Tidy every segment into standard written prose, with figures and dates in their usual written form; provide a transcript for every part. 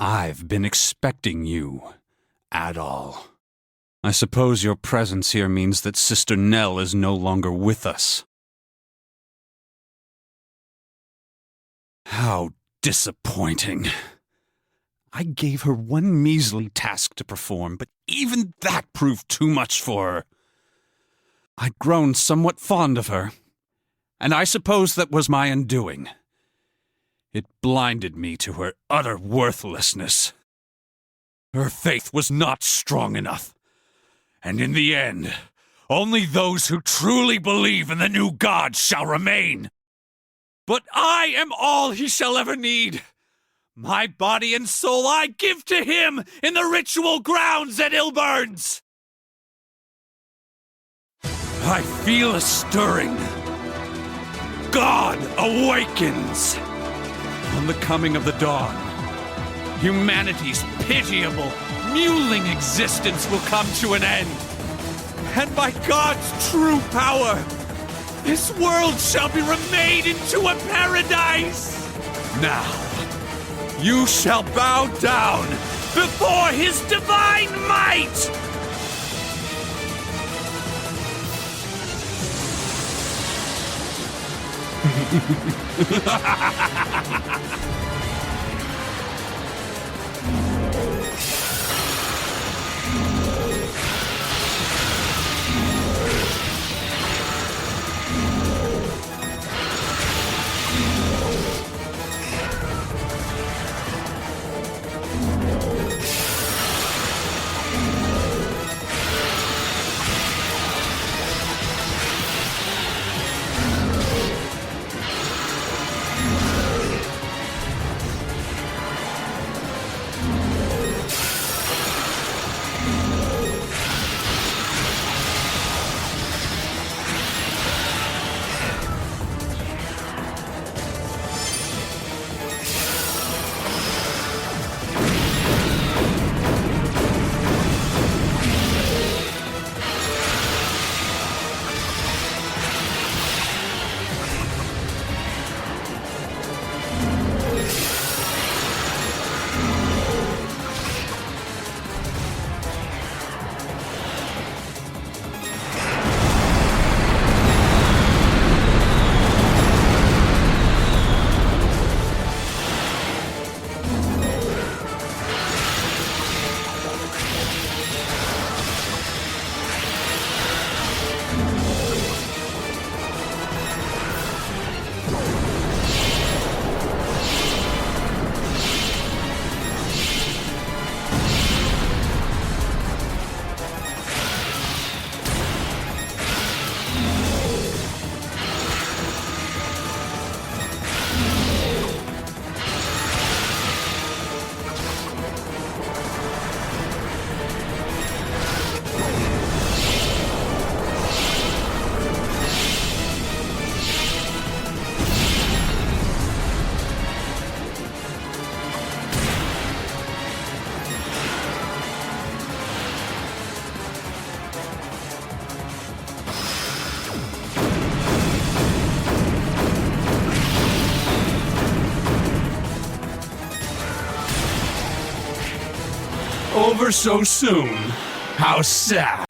I've been expecting you, Adol. I suppose your presence here means that Sister Nell is no longer with us. How disappointing. I gave her one measly task to perform, but even that proved too much for her. I'd grown somewhat fond of her, and I suppose that was my undoing. It blinded me to her utter worthlessness. Her faith was not strong enough, and in the end, only those who truly believe in the new God shall remain. But I am all he shall ever need. My body and soul I give to him in the ritual grounds at Ilburns. I feel a stirring. God awakens. On the coming of the dawn, humanity's pitiable, mewling existence will come to an end. And by God's true power, this world shall be remade into a paradise. Now, you shall bow down before his divine might. Over so soon. How sad.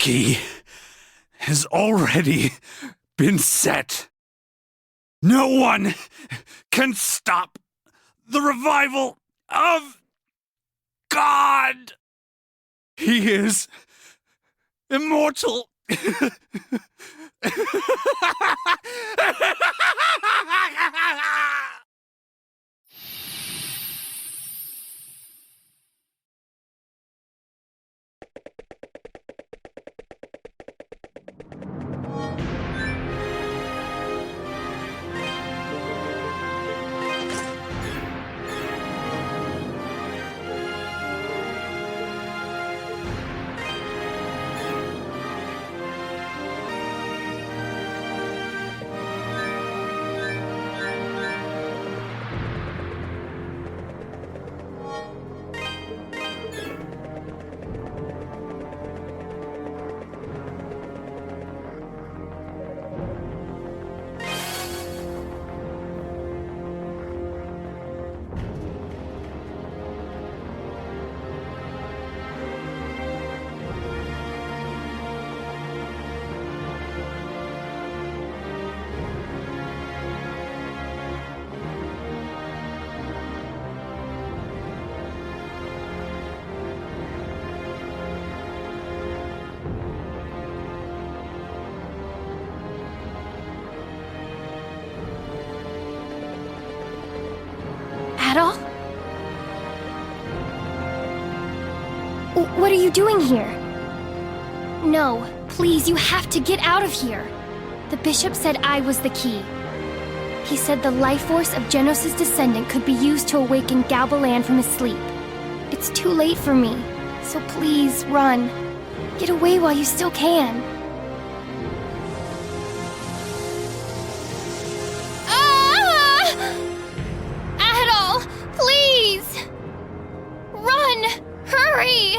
key has already been set. No one can stop the revival of God. He is immortal. Adol? What are you doing here? No, please, you have to get out of here. The bishop said I was the key. He said the life force of Genos' descendant could be used to awaken Galbalan from his sleep. It's too late for me, so please, run. Get away while you still can. Adol, please! Run! Hurry!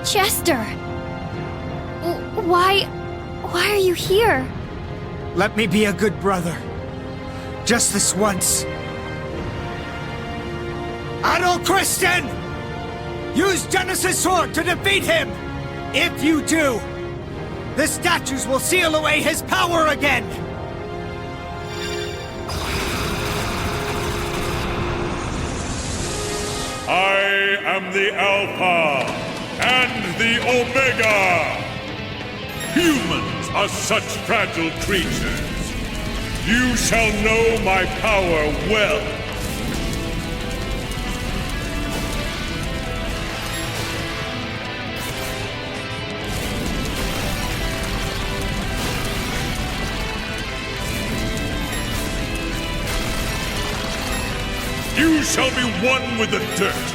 Chester! Why are you here? Let me be a good brother. Just this once. Adol Christian! Use Genos' sword to defeat him! If you do, the statues will seal away his power again! I am the Alpha and the Omega! Humans are such fragile creatures. You shall know my power well. You shall be one with the dirt.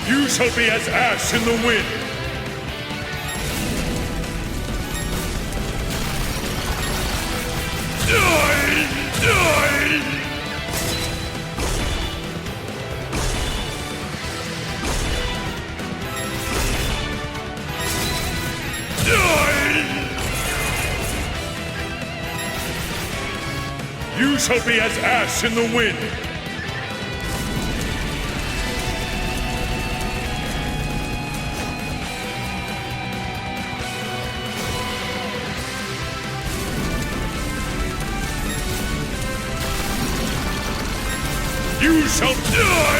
You shall be as ash in the wind. You shall be as ash in the wind. You shall die!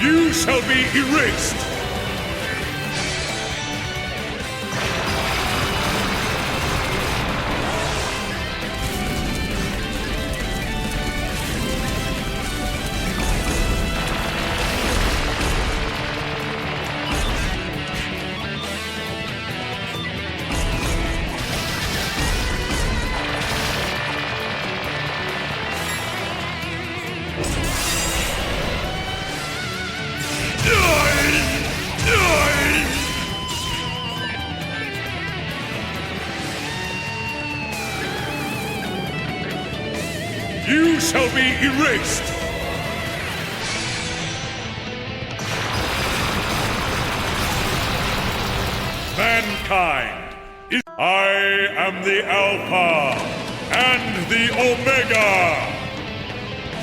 You shall be erased! You shall be erased! Mankind is... I am the Alpha and the Omega!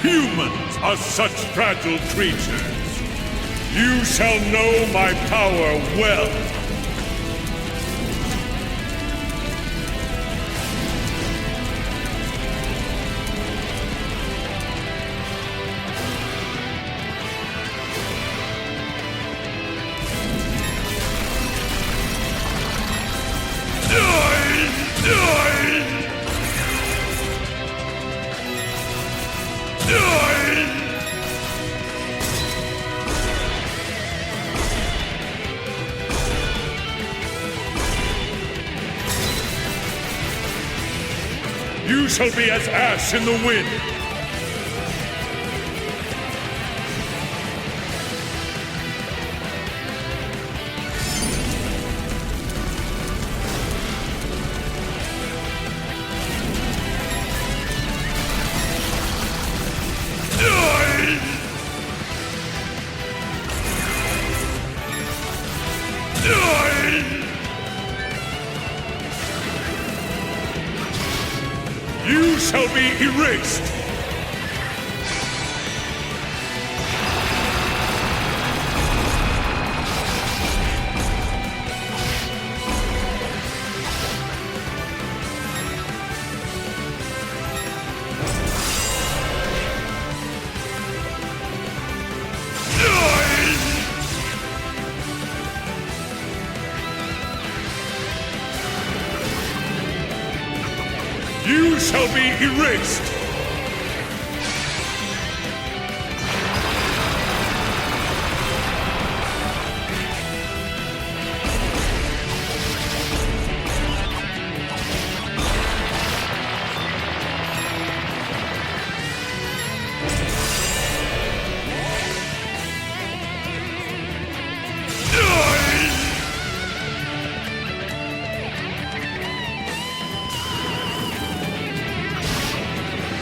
Humans are such fragile creatures. You shall know my power well. You shall be as ash in the wind. You shall be erased! You shall be erased!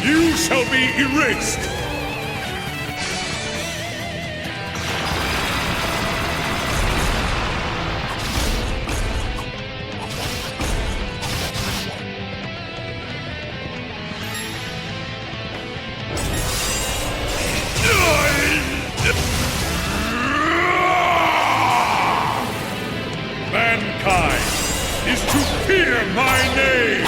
You shall be erased! Mankind is to fear my name!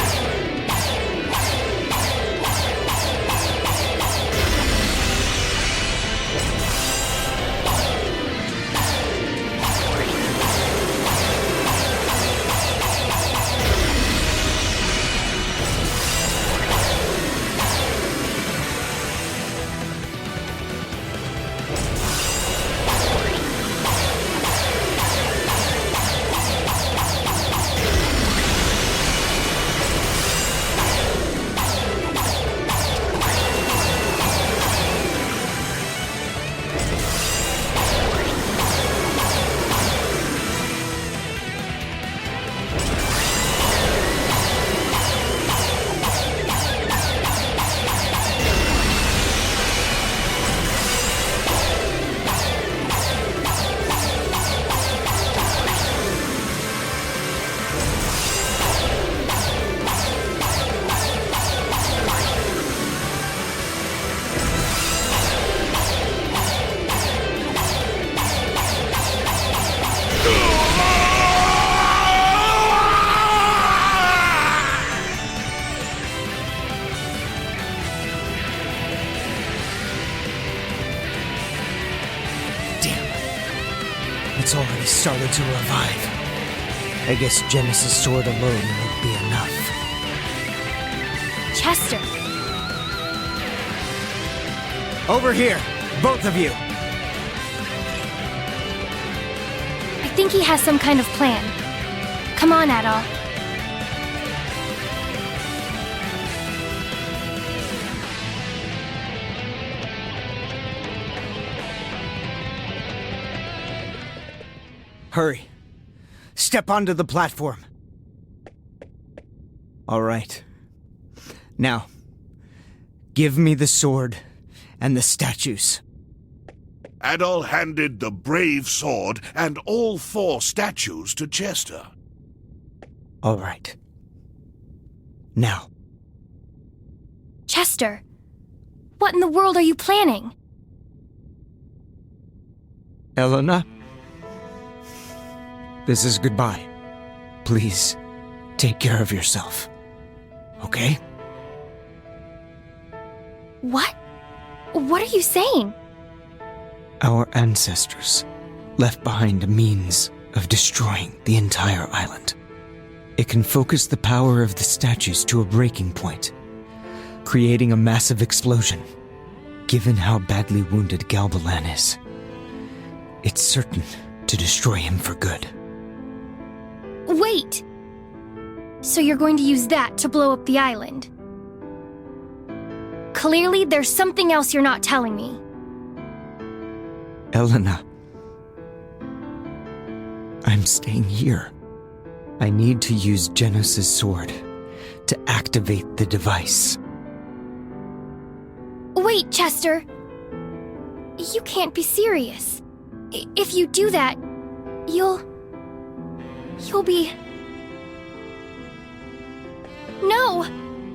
started to revive. I guess Genesis' sword alone won't be enough. Chester. Over here, both of you. I think he has some kind of plan. Come on, Adol. Hurry. Step onto the platform. All right. Now, give me the sword and the statues. Adol handed the brave sword and all 4 statues to Chester. All right. Now. Chester, what in the world are you planning? Elena? This is goodbye. Please, take care of yourself. Okay? What? What are you saying? Our ancestors left behind a means of destroying the entire island. It can focus the power of the statues to a breaking point, creating a massive explosion. Given how badly wounded Galbalan is, it's certain to destroy him for good. Wait! So you're going to use that to blow up the island? Clearly, there's something else you're not telling me. Elena, I'm staying here. I need to use Genos' sword to activate the device. Wait, Chester! You can't be serious. If you do that, you'll be... No!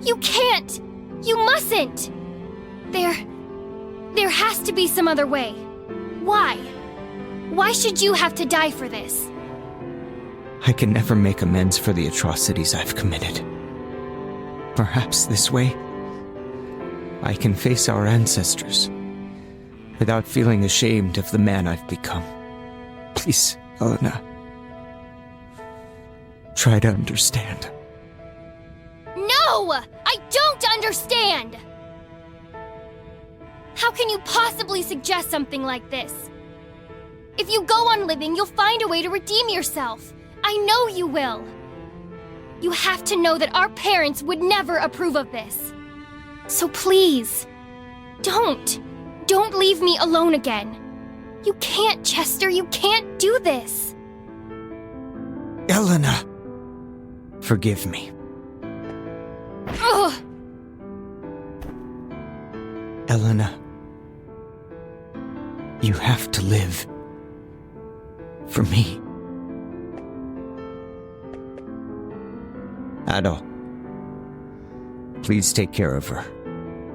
You can't! You mustn't! There has to be some other way. Why? Why should you have to die for this? I can never make amends for the atrocities I've committed. Perhaps this way, I can face our ancestors without feeling ashamed of the man I've become. Please, Elena, try to understand. No! I don't understand! How can you possibly suggest something like this? If you go on living, you'll find a way to redeem yourself. I know you will. You have to know that our parents would never approve of this. So please, don't leave me alone again. You can't, Chester, you can't do this. Elena, forgive me. Ugh! Elena, you have to live for me. Adol, please take care of her.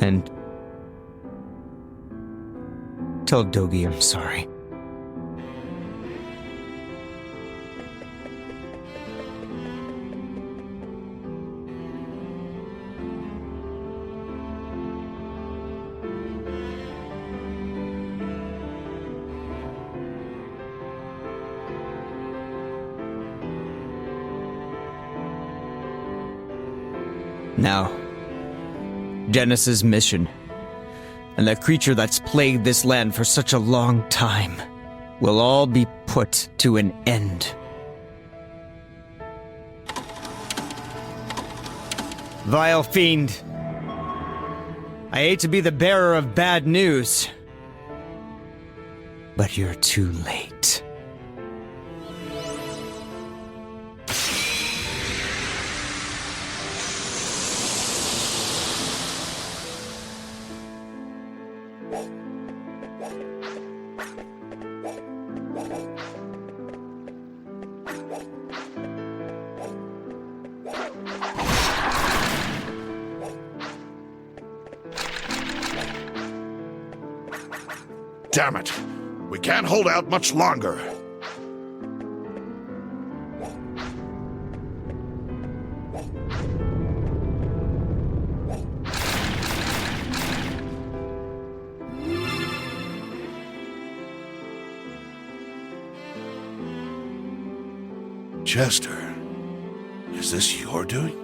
And tell Dogi I'm sorry. Now, Genesis' mission, and the creature that's plagued this land for such a long time, will all be put to an end. Vile fiend, I hate to be the bearer of bad news, but you're too late. Damn it! We can't hold out much longer. Chester, is this your doing?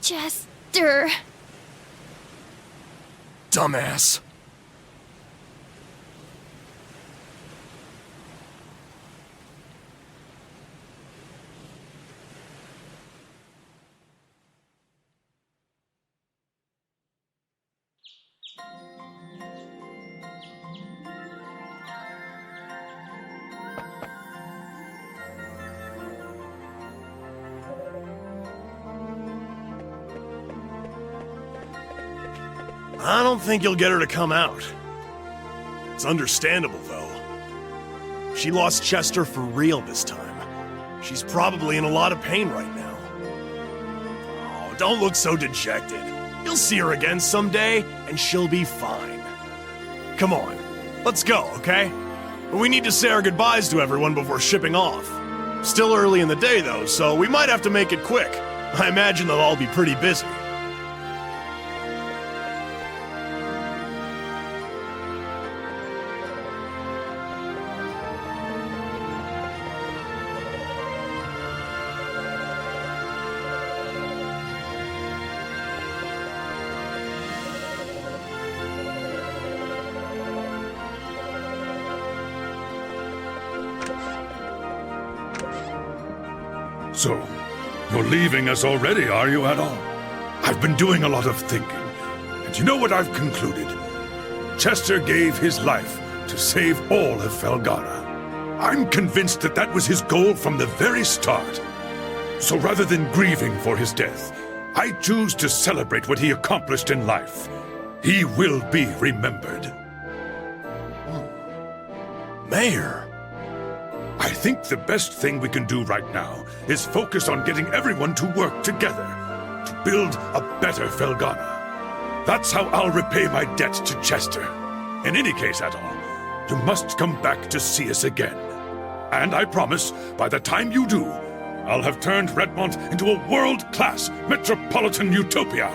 Chester. Dumbass. I don't think you'll get her to come out. It's understandable, though. She lost Chester for real this time. She's probably in a lot of pain right now. Oh, don't look so dejected. You'll see her again someday, and she'll be fine. Come on, let's go, okay? We need to say our goodbyes to everyone before shipping off. Still early in the day, though, so we might have to make it quick. I imagine they'll all be pretty busy. So, you're leaving us already, are you, Adol? I've been doing a lot of thinking, and you know what I've concluded? Chester gave his life to save all of Felgana. I'm convinced that that was his goal from the very start. So rather than grieving for his death, I choose to celebrate what he accomplished in life. He will be remembered. Mayor. I think the best thing we can do right now is focus on getting everyone to work together to build a better Felgana. That's how I'll repay my debt to Chester. In any case, Adol, you must come back to see us again. And I promise, by the time you do, I'll have turned Redmont into a world-class metropolitan utopia.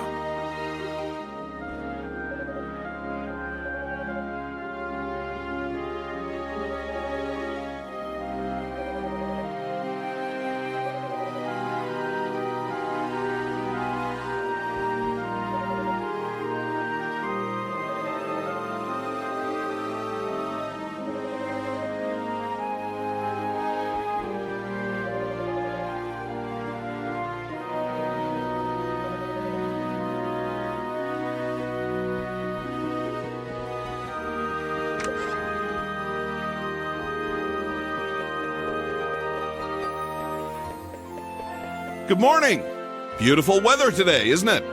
Good morning! Beautiful weather today, isn't it?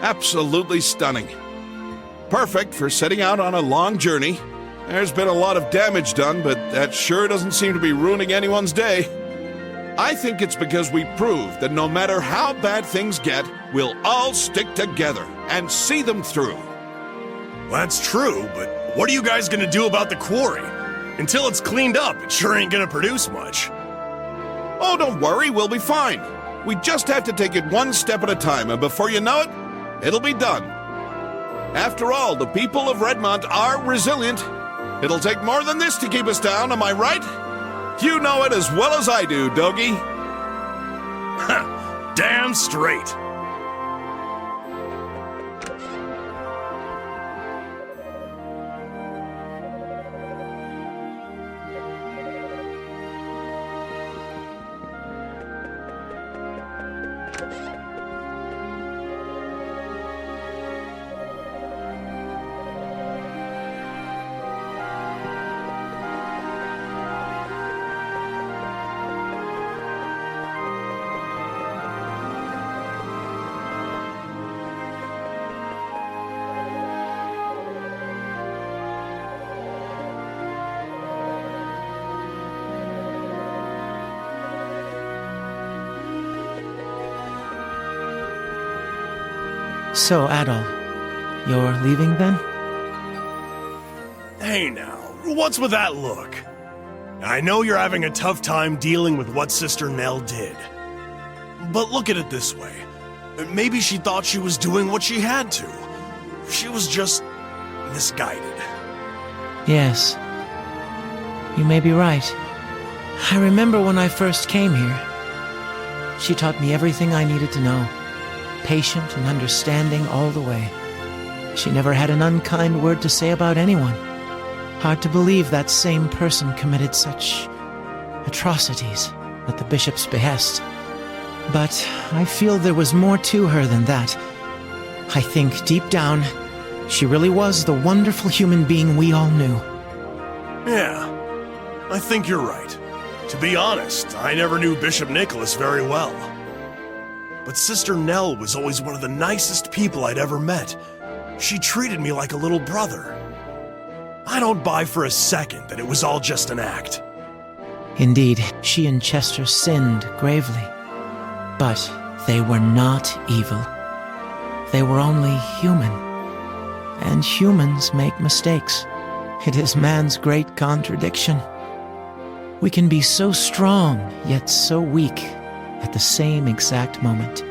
Absolutely stunning. Perfect for setting out on a long journey. There's been a lot of damage done, but that sure doesn't seem to be ruining anyone's day. I think it's because we proved that no matter how bad things get, we'll all stick together and see them through. Well, that's true, but what are you guys gonna do about the quarry? Until it's cleaned up, it sure ain't gonna produce much. Oh, don't worry, we'll be fine. We just have to take it one step at a time, and before you know it, it'll be done. After all, the people of Redmont are resilient. It'll take more than this to keep us down, am I right? You know it as well as I do, Dogie. Damn straight. So, Adol, you're leaving then? Hey now, what's with that look? I know you're having a tough time dealing with what Sister Nell did. But look at it this way. Maybe she thought she was doing what she had to. She was just misguided. Yes. You may be right. I remember when I first came here. She taught me everything I needed to know. Patient and understanding all the way. She never had an unkind word to say about anyone. Hard to believe that same person committed such atrocities at the bishop's behest. But I feel there was more to her than that. I think deep down, she really was the wonderful human being we all knew. Yeah, I think you're right. To be honest, I never knew Bishop Nicholas very well. But Sister Nell was always one of the nicest people I'd ever met. She treated me like a little brother. I don't buy for a second that it was all just an act. Indeed, she and Chester sinned gravely. But they were not evil. They were only human. And humans make mistakes. It is man's great contradiction. We can be so strong, yet so weak at the same exact moment.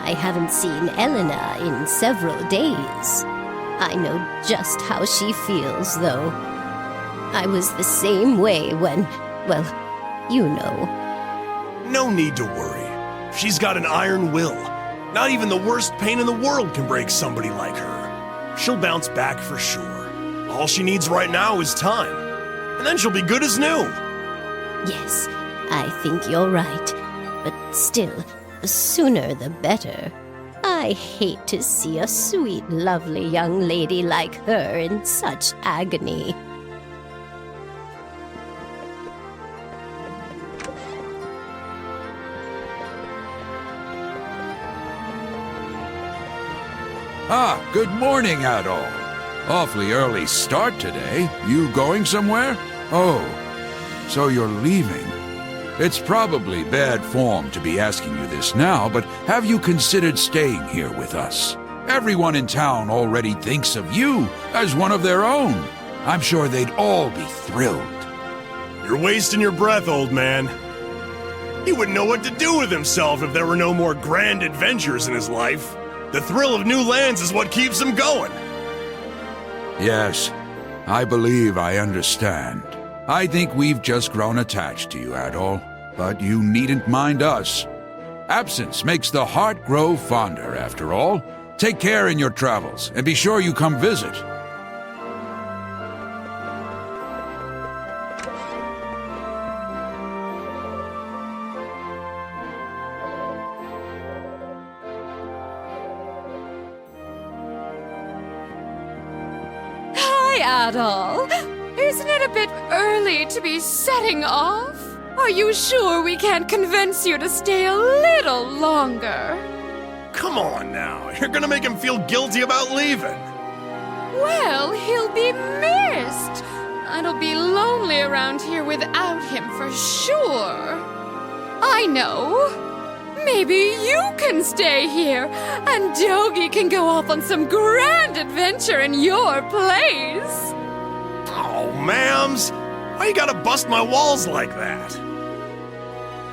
I haven't seen Elena in several days. I know just how she feels, though. I was the same way when, well, you know. No need to worry. She's got an iron will. Not even the worst pain in the world can break somebody like her. She'll bounce back for sure. All she needs right now is time. And then she'll be good as new. Yes, I think you're right. But still, the sooner the better. I hate to see a sweet, lovely young lady like her in such agony. Ah, good morning, Adol. Awfully early start today. You going somewhere? Oh, so you're leaving. It's probably bad form to be asking you this now, but have you considered staying here with us? Everyone in town already thinks of you as one of their own. I'm sure they'd all be thrilled. You're wasting your breath, old man. He wouldn't know what to do with himself if there were no more grand adventures in his life. The thrill of new lands is what keeps him going. Yes, I believe I understand. I think we've just grown attached to you, Adol, but you needn't mind us. Absence makes the heart grow fonder, after all. Take care in your travels, and be sure you come visit. Adol. Isn't it a bit early to be setting off? Are you sure we can't convince you to stay a little longer? Come on now, you're gonna make him feel guilty about leaving. Well, he'll be missed. It'll be lonely around here without him for sure. I know. Maybe you can stay here, and Dogi can go off on some grand adventure in your place. Oh, ma'ams, why you gotta bust my walls like that?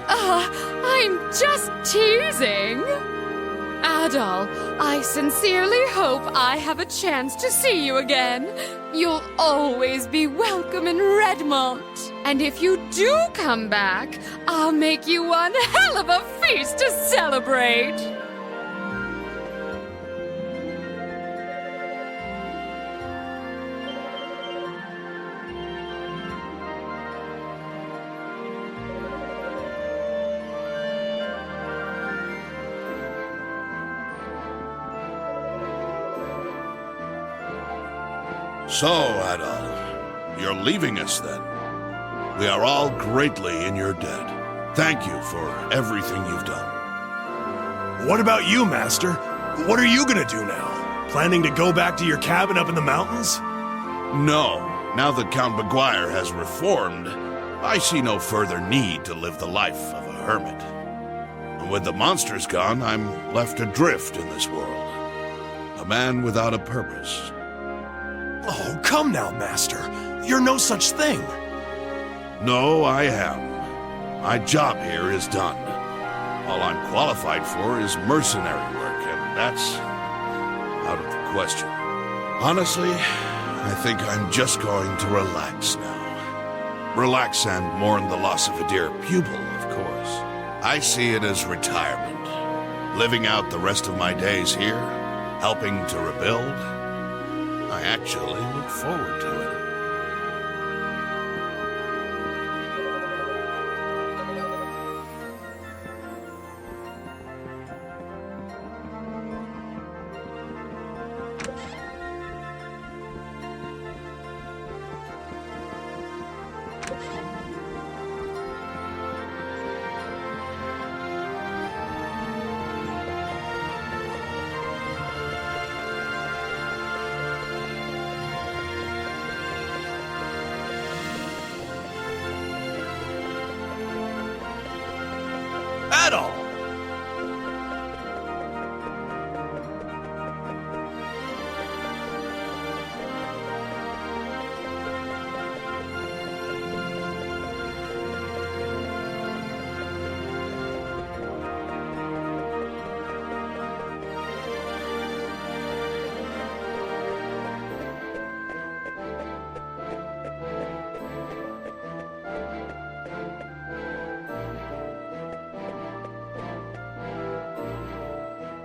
I'm just teasing. Adol, I sincerely hope I have a chance to see you again. You'll always be welcome in Redmont. And if you do come back, I'll make you one hell of a feast to celebrate. So, Adol, you're leaving us then. We are all greatly in your debt. Thank you for everything you've done. What about you, Master? What are you gonna do now? Planning to go back to your cabin up in the mountains? No, now that Count Maguire has reformed, I see no further need to live the life of a hermit. And with the monsters gone, I'm left adrift in this world. A man without a purpose. Oh, come now, Master. You're no such thing. No, I am. My job here is done. All I'm qualified for is mercenary work, and that's out of the question. Honestly, I think I'm just going to relax now. Relax and mourn the loss of a dear pupil, of course. I see it as retirement. Living out the rest of my days here, helping to rebuild. I actually look forward to it. Adol!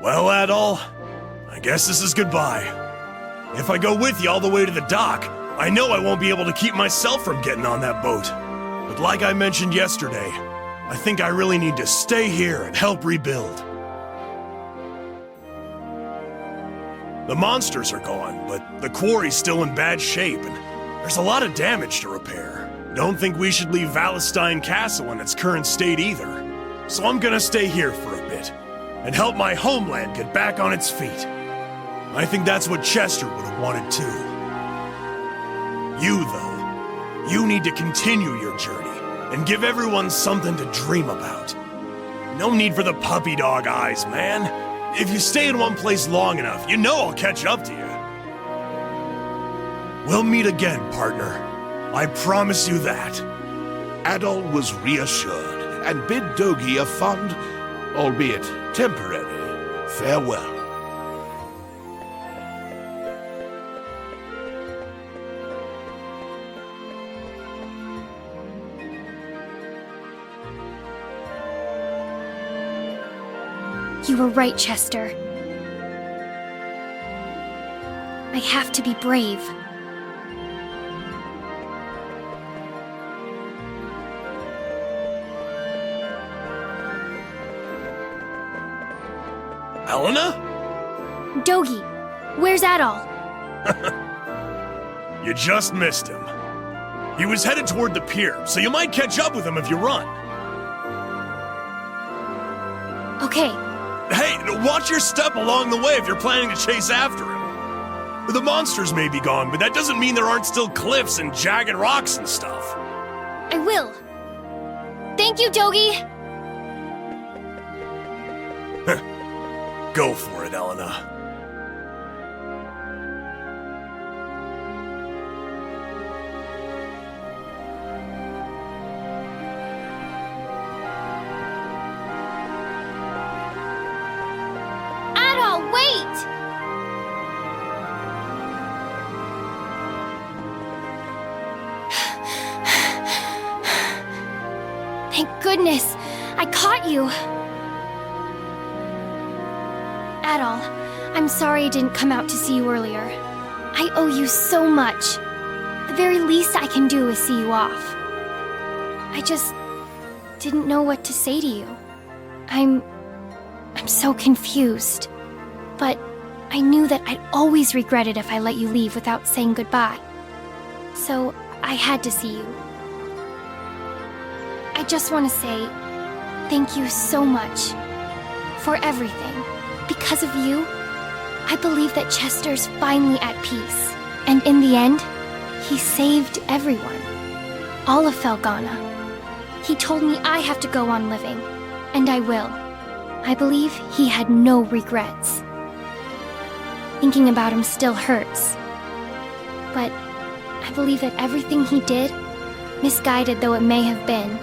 Well, Adol, I guess this is goodbye. If I go with you all the way to the dock, I know I won't be able to keep myself from getting on that boat. But like I mentioned yesterday, I think I really need to stay here and help rebuild. The monsters are gone, but the quarry's still in bad shape, and there's a lot of damage to repair. Don't think we should leave Valestein Castle in its current state either. So I'm gonna stay here for a bit, and help my homeland get back on its feet. I think that's what Chester would have wanted too. You, though, you need to continue your journey, and give everyone something to dream about. No need for the puppy dog eyes, man. If you stay in one place long enough, you know I'll catch up to you. We'll meet again, partner. I promise you that. Adol was reassured and bid Dogi a fond, albeit temporary, farewell. You were right, Chester. I have to be brave. Elena? Dogi, where's Adol? You just missed him. He was headed toward the pier, so you might catch up with him if you run. Okay. Hey, watch your step along the way if you're planning to chase after him. The monsters may be gone, but that doesn't mean there aren't still cliffs and jagged rocks and stuff. I will. Thank you, Dogi. Go for it, Elena. Adol, wait! Thank goodness, I caught you. Adol, I'm sorry I didn't come out to see you earlier. I owe you so much. The very least I can do is see you off. I just didn't know what to say to you. I'm so confused. But I knew that I'd always regret it if I let you leave without saying goodbye. So I had to see you. I just want to say thank you so much for everything. Because of you, I believe that Chester's finally at peace. And in the end, he saved everyone. All of Felghana. He told me I have to go on living. And I will. I believe he had no regrets. Thinking about him still hurts. But I believe that everything he did, misguided though it may have been,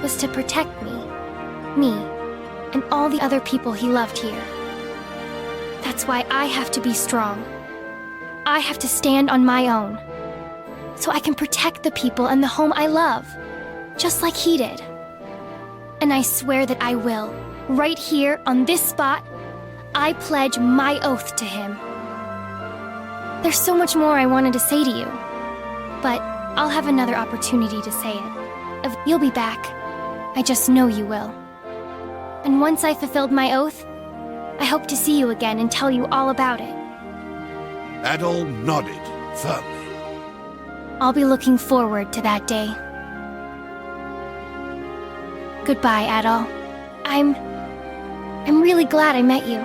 was to protect me, and all the other people he loved here. That's why I have to be strong. I have to stand on my own, so I can protect the people and the home I love, just like he did. And I swear that I will. Right here, on this spot, I pledge my oath to him. There's so much more I wanted to say to you, but I'll have another opportunity to say it. If you'll be back, I just know you will. And once I fulfilled my oath, I hope to see you again and tell you all about it. Adol nodded firmly. I'll be looking forward to that day. Goodbye, Adol. I'm really glad I met you.